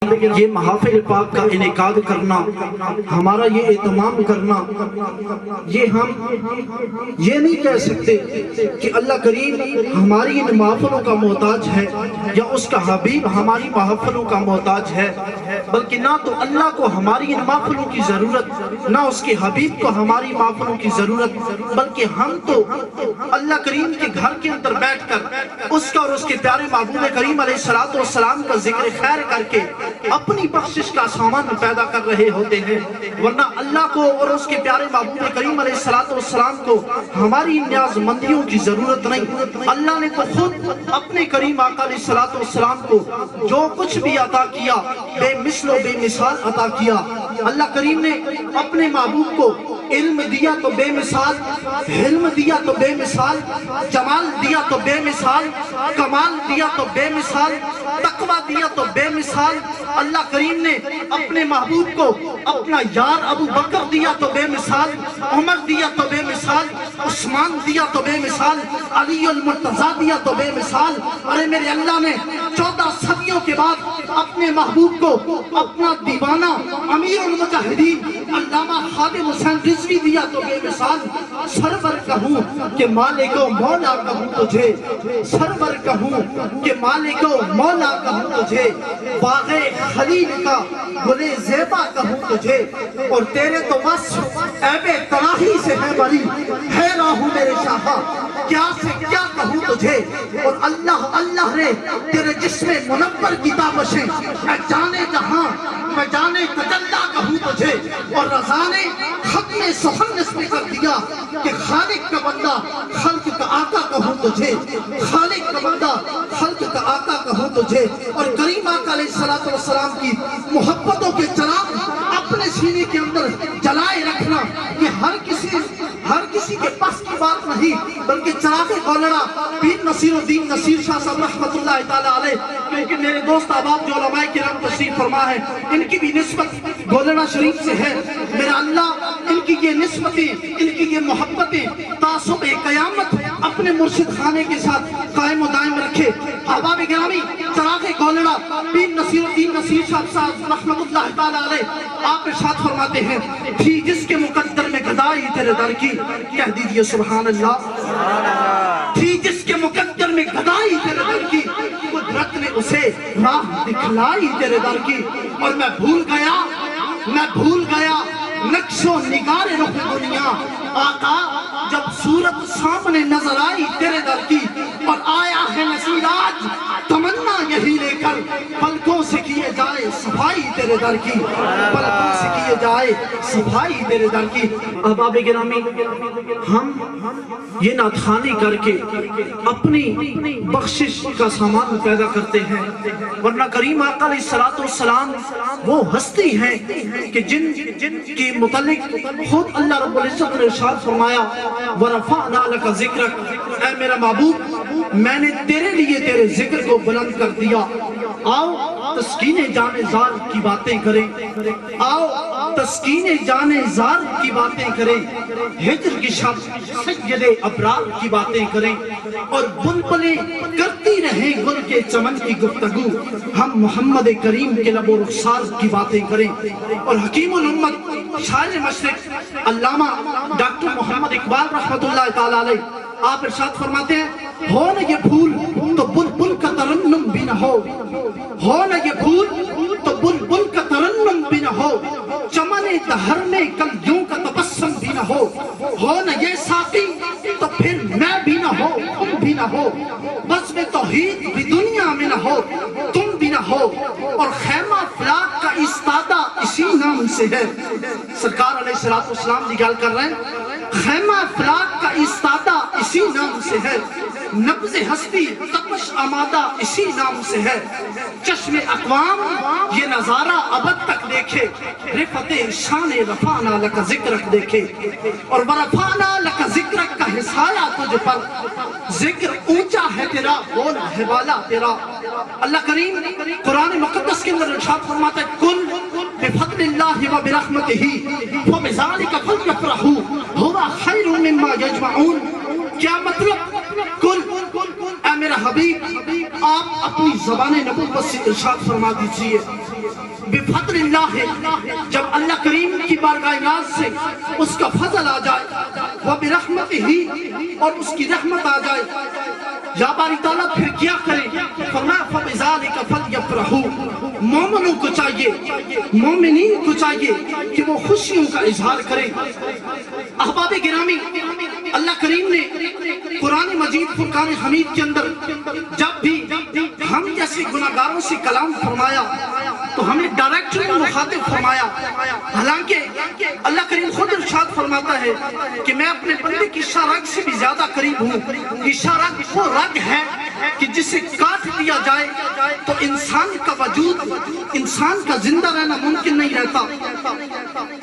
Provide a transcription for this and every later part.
یہ محافل پاک کا انعقاد کرنا، ہمارا یہ اہتمام کرنا، یہ ہم یہ نہیں کہہ سکتے کہ اللہ کریم ہماری ان محافلوں کا محتاج ہے یا اس کا حبیب ہماری محافلوں کا محتاج ہے، بلکہ نہ تو اللہ کو ہماری ان محافلوں کی ضرورت، نہ اس کے حبیب کو ہماری محافلوں کی ضرورت، بلکہ ہم تو اللہ کریم کے گھر کے اندر بیٹھ کر اس کا اور اس کے پیارے محبوب کریم علیہ السلام کا ذکر خیر کر کے اپنی بخشش کا سامان پیدا کر رہے ہوتے ہیں، ورنہ اللہ کو اور اس کے پیارے محبوب کریم علیہ السلام کو ہماری نیاز مندیوں کی ضرورت نہیں۔ اللہ نے تو خود اپنے کریم آقا علیہ السلام کو جو کچھ بھی عطا کیا بے مثل و بے مثال عطا کیا۔ اللہ کریم نے اپنے محبوب کو علم دیا تو بے مثال، حلم دیا تو بے مثال، جمال دیا تو بے مثال، کمال دیا تو بے مثال، تقوی دیا تو بے مثال۔ اللہ کریم نے اپنے محبوب کو اپنا یار ابو بکر دیا تو بے مثال، عمر دیا تو بے مثال، عثمان دیا تو بے مثال، علی المرتضیٰ دیا تو بے مثال۔ ارے میرے اللہ نے 14 صدیوں کے بعد اپنے محبوب کو اپنا دیوانہ امیر المجاہدین علامہ خادم حسین رضوی دیا تو بے مثال۔ سرور کہوں کہ مالک و مولا کہوں تجھے، سرور کہوں کہ مالک و مولا کہوں تجھے، باغ خلیل کا گلے زیبا کہوں تجھے، اور تیرے تو وصف عیب تراہی سے ہے بری، حیران ہوں میرے شاہا کیا سے کیا کہوں تجھے۔ اور اللہ نے تیرے جسم منور کی تابشیں، میں جانے جہاں میں جانے تجلا کہوں تجھے، اور رضا نے ختم سخن اس میں کر دیا کہ خالق کا بندہ خلق کا آقا کہوں تجھے، خالق کا بندہ خلق کا آقا کہوں تجھے۔ اور کریم آقا علیہ السلام کی محبتوں کے چراغ اپنے سینے کے اندر جلائے رکھنا، یہ ہر کسی کے پاس کی بات نہیں، بلکہ چراغ گولڑا پیر نصیر الدین نصیر شاہ صاحب رحمت اللہ تعالیٰ علیہ، کیونکہ میرے دوست احباب جو علماء کرام تشریف فرما ہے، ان کی بھی نسبت گولڑا شریف سے ہے۔ میرا اللہ ان کی یہ نسبتیں، ان کی یہ محبتیں تعصب قیامت اپنے مرشد خانے کے ساتھ قائم و دائم رکھے۔ احباب گرامی، چراغ گولڑا پیر نصیر الدین نصیر شاہ صاحب رحمت اللہ تعالیٰ علیہ آپ ارشاد فرماتے ہیں، تھی جس کے مقدر میں گدائی تیرے در کی، کہہ دیجئے سبحان اللہ، تھی جس کے مقدر میں گدائی تیرے در کی، قدرت نے اسے راہ دکھلائی تیرے در کی، اور میں بھول گیا نقش و نگار رخ دنیا، آقا جب صورت سامنے نظر آئی تیرے در کی، اور آیا ہے نصیر آج تمنا یہی لے کر، پلکوں سے کیے جائے صفائی تیرے در کی، پلکوں سے کیے جائے صفائی تیرے در کی۔ احباب گرامی، ہم یہ نعتخوانی کر کے اپنی بخشش کا سامان پیدا کرتے ہیں، ورنہ کریم آقا علیہ السلام وہ ہستی ہیں کہ جن کے متعلق خود اللہ رب العزت نے ارشاد فرمایا، وَرَفَعْنَا لَكَ ذِكْرَكَ، اے میرا محبوب میں نے تیرے لیے تیرے ذکر کو بلند کر دیا۔ آؤ تسکین جان زار کی باتیں کریں، آؤ تسکین جان زار کی باتیں کریں، ہجر کی شب سید ابرار کی باتیں کریں، اور بلبلیں کرتی رہیں گل کے چمن کی گفتگو، ہم محمد کریم کے لب و رخسار کی باتیں کریں۔ اور حکیم الامت شاعر مشرق علامہ ڈاکٹر محمد اقبال رحمت اللہ تعالیٰ علیہ آپ ارشاد فرماتے ہیں، ہو نہ یہ پھول تو بلبل کا ترنم بھی نہ ہو، ہو نہ یہ پھول تو بلبل کا ترنم بھی نہ ہو، چمن دہر میں کلیوں کا تبسم بھی نہ ہو نہ یہ ساقی تو پھر میں بھی نہ ہو، تم بھی نہ ہو، بزم توحید بھی دنیا میں نہ ہو، تم بھی نہ ہو، اور خیمہ فلاک کا استادہ اسی نام سے ہے۔ سرکار علیہ السلام دی گال کر رہے ہیں، خیمہ فلاک کا استادہ اسی نام سے ہے، نبض ہستی تپش آمادہ اسی نام سے ہے، چشم اقوام یہ نظارہ ابد تک دیکھے، رفت شان رفعنا لک ذکرک دیکھے، اور ورفعنا لک ذکرک کا حصایا تجھ پر، ذکر اونچا ہے تیرا بول ہے والا تیرا۔ اللہ کریم قرآن مقدس کے اندر ارشاد فرماتا ہے، کل بفضل اللہ و برحمتہ فبذالک فلیفرحوا ھو خیر مما یجمعون۔ کیا مطلب؟ کل اے میرا حبیب آپ اپنی زبان نبوت سے ارشاد فرما دیجئے بفضل اللہ، جب اللہ کریم کی بارگاہ ناز سے اس کا فضل آ جائے، وبرحمتہ، اور اس کی رحمت آ جائے، یا باری تعالیٰ پھر کیا کریں؟ فرمایا فبذالک فلیفرحوا، مومنوں کو چاہیے، مومنین کو چاہیے کہ وہ خوشیوں کا اظہار کریں۔ احباب گرامی، اللہ کریم نے قرآن مجید فرقان حمید کے اندر جب بھی ہم جیسے گناہگاروں سے کلام فرمایا تو ہمیں ڈائریکٹلی مخاطب فرمایا، حالانکہ اللہ کریم خود ارشاد فرماتا ہے کہ میں اپنے بندے کی شرک سے بھی زیادہ قریب ہوں۔ شرک وہ رگ ہے کہ جسے کاٹ دیا جائے تو انسان کا وجود، انسان کا زندہ رہنا ممکن نہیں رہتا۔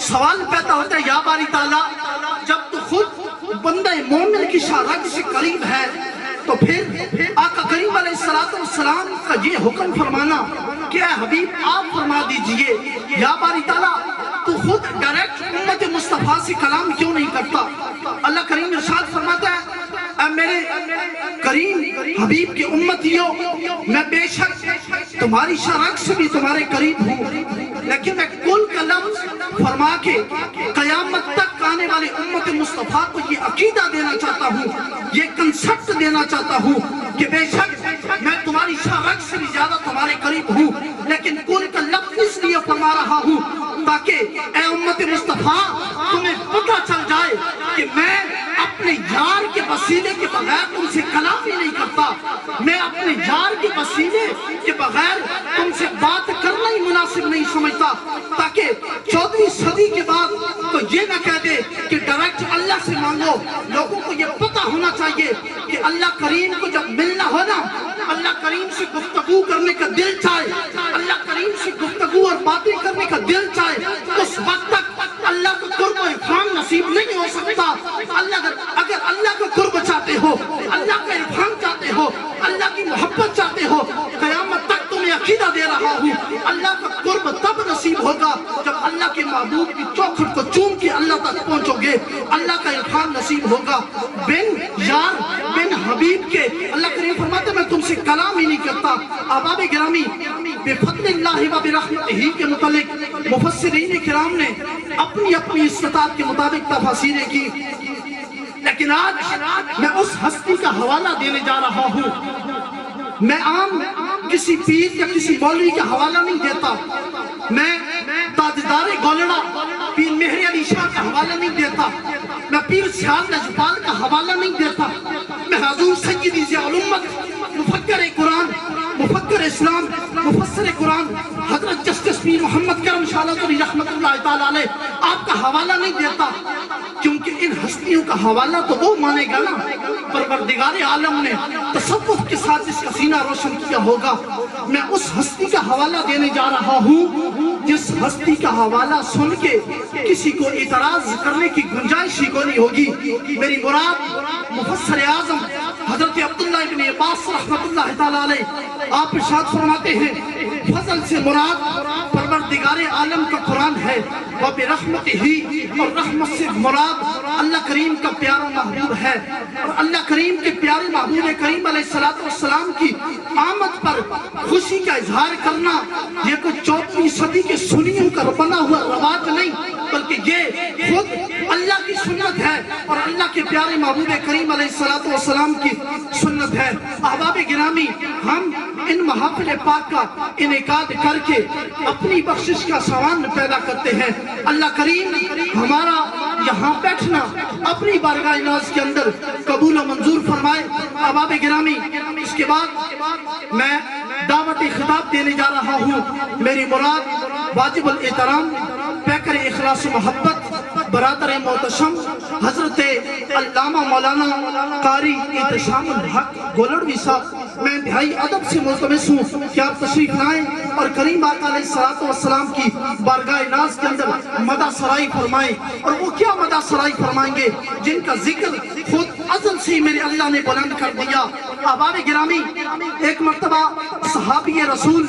سوال پیدا ہوتا ہے یا باری تعالیٰ، جب تو خود بندہ مومن کی شرک سے قریب ہے تو پھر آقا کریم علیہ السلام کا یہ حکم فرمانا کہ اے حبیب آپ فرما دیجئے، یا باری تعالیٰ تو خود ڈائریکٹ امت مصطفیٰ سے کلام کیوں نہیں کرتا؟ اللہ کریم ارشاد فرماتا ہے اے میرے کریم حبیب کی امتیوں، میں بے شک تمہاری شرک سے بھی تمہارے قریب ہوں، لیکن میں کل کا لفظ فرما کے قیامت تک آنے والے امت مصطفیٰ کو یہ عقیدہ دینا چاہتا ہوں، یہ کنسپٹ دینا چاہتا ہوں کہ بے شک میں تمہاری شرک سے بھی زیادہ تمہارے قریب ہوں، لیکن کل کا لفظ اس لیے فرما رہا ہوں تاکہ اے امت مصطفیٰ تمہیں پتہ چل جائے کہ میں اپنے یار کے وسیلے کے بغیر تم سے کلام ہی نہیں کرتا، میں اپنے یار کے وسیلے کے بغیر تم سے بات کرنا ہی مناسب نہیں سمجھتا، تاکہ 14ویں صدی کے بعد تو یہ نہ کہہ دے کہ ڈائریکٹ اللہ سے مانگو۔ لوگوں کو یہ پتہ ہونا چاہیے کہ اللہ کریم کو جب ملنا ہو نا، اللہ کریم سے گفتگو کرنے کا دل چاہے، اللہ کریم سے گفتگو اور باتیں کرنے کا دل چاہے، اس وقت تک اللہ کا قرب و عرفان نصیب نہیں ہو سکتا۔ اگر اللہ کا قرب چاہتے ہو، اللہ کا عرفان چاہتے ہو، اللہ کی محبت چاہتے ہو، قیامت تک تمہیں عقیدہ دے رہا ہوں، اللہ کا قرب تب نصیب ہوگا جب اللہ کے محبوب کی چوکھٹ کو چوم کے اللہ تک پہنچو گے، اللہ کا عرفان نصیب ہوگا۔ بن یار بن حبیب کے اللہ کریم فرماتے میں تم سے کلام ہی نہیں کرتا۔ احباب گرامی، بفضل اللہ و برحمتہ کے متعلق مفسرین کرام نے اپنی اپنی استطاعت کے مطابق تفاسیریں کی، لیکن آج میں اس ہستی کا حوالہ دینے جا رہا ہوں۔ میں عام کسی پیر یا کسی مولوی کا حوالہ نہیں دیتا، میں تاجدار گولڑا پیر مہر علی شاہ کا حوالہ نہیں دیتا، میں پیر سیال لجپال کا حوالہ نہیں دیتا، میں حضور سیدی ضیاء الامت مفکر قرآن، مفکر اسلام، مفسر قرآن حضرت جسٹس پیر محمد کرم شاہ علی رحمت اللہ تعالیٰ علیہ آپ کا حوالہ نہیں دیتا، کیونکہ ان ہستیوں کا حوالہ تو وہ مانے گا نا پروردگار عالم نے تصوف کے ساتھ جس کا سینہ روشن کیا ہوگا۔ میں اس ہستی کا حوالہ دینے جا رہا ہوں جس ہستی کا حوالہ سن کے کسی کو اعتراض کرنے کی گنجائش ہی کوئی نہیں ہوگی۔ میری مراد مفسر اعظم حضرت عبداللہ ابن عباس رحمت اللہ تعالیٰ علیہ آپ ارشاد فرماتے ہیں فضل سے مراد پروردگار عالم کا قرآن ہے، وَبِرَحْمَتِهِ، اور رحمت سے مراد اللہ کریم کا پیارا محبوب ہے، اور اللہ کریم کے پیارے محبوب کریم علیہ السلام کی آمد پر خوشی کا اظہار کرنا یہ کوئی 14ویں صدی کے سنیوں کا بنا ہوا رواج نہیں، بلکہ یہ خود اللہ کی سنت ہے اور اللہ کے پیارے محبوب کریم علیہ السلام کی سنت ہے۔ احباب گرامی، ہم ان محافل پاک کا انعقاد کر کے اپنی بخشش کا سامان پیدا کرتے ہیں۔ اللہ کریم ہمارا یہاں بیٹھنا اپنی بارگاہ ناز کے اندر قبول و منظور فرمائے۔ احباب گرامی، اس کے بعد میں دعوت خطاب دینے جا رہا ہوں۔ میری مراد واجب الاحترام پیکر اخلاص و محبت برادر محتشم حضرت علامہ مولانا قاری احتشام الحق گولڑوی صاحب، میں انتہائی ادب سے ملتمس ہوں کہ آپ تشریف لائیں اور کریم آقا علیہ السلام کی بارگاہ ناز کے اندر مدح سرائی فرمائیں۔ اور وہ کیا مدح سرائی فرمائیں گے جن کا ذکر خود ازل سے میرے اللہ نے بلند کر دیا۔ احباب گرامی، ایک مرتبہ صحابی رسول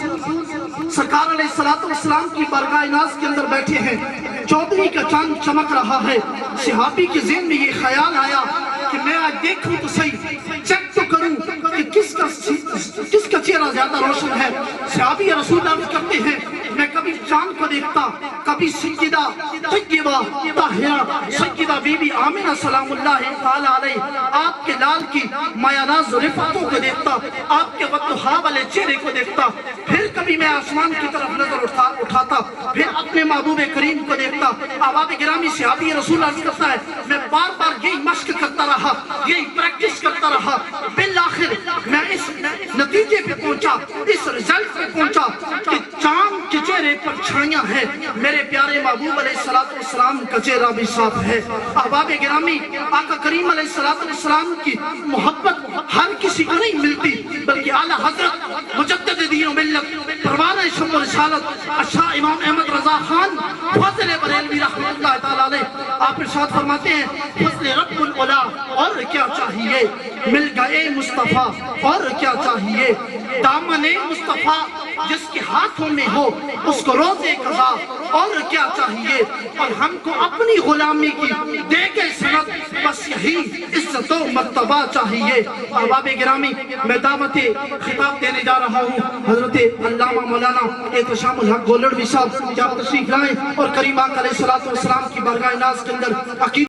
سرکار علیہ السلام کی بارگاہ ناز کے اندر بیٹھے ہیں، 14ویں کا چاند چمک رہا ہے۔ صحابی کے ذہن میں یہ خیال آیا کہ میں آج دیکھوں تو صحیح، چیک تو کروں کہ کس کا چہرہ زیادہ روشن ہے؟ صحابی رسول عرض کرتے ہیں میں کبھی چاند کو دیکھتا، کبھی سیدہ طیبہ طاہرہ سیدہ بی بی آمنہ سلام اللہ تعالی علیہ آپ کے لال کی مایہ ناز رفعتوں کو دیکھتا، آپ کے وضحا والے چہرے کو دیکھتا، پھر کبھی میں آسمان کی طرف نظر اٹھاتا، پھر اپنے محبوب کریم کو دیکھتا۔ احباب گرامی صحابی رسول عرض کرتا ہے میں بار بار یہی مشق کرتا رہا، یہی پریکٹس کرتا رہا، بالآخر میں اس نتیجے پہ پہنچا، اس رزلٹ پہ پہنچا کہ چاند کے چہرے پر چھائیاں ہیں، میرے پیارے محبوب علیہ السلام کا چہرہ بھی صاف ہے۔ احباب گرامی آقا کریم علیہ السلام کی محبت ہر کسی کو نہیں ملتی، بلکہ اعلیٰ حضرت مجدد دین و ملت پروانہ شمع رسالت شاہ امام احمد رضا خان فضل بریلوی رحمۃ اللہ تعالی علیہ آپ ارشاد فرماتے ہیں فضل رب العلا اور کیا چاہیے، مل گئے مصطفیٰ اور کیا چاہیے، دامن مصطفیٰ جس کے ہاتھوں میں ہو اس کو روزے قضا اور کیا چاہیے، اور ہم کو اپنی غلامی کی دے گئے سند بس یہی عزت و مرتبہ چاہیے۔ احباب گرامی میں دعوت خطاب دینے جا رہا ہوں حضرت علامہ مولانا احتشام الحق گولڑوی صاحب، کیا تشریف لائیں اور کریم آقا علیہ السلام کی بارگاہ ناز کے اندر عقیدہ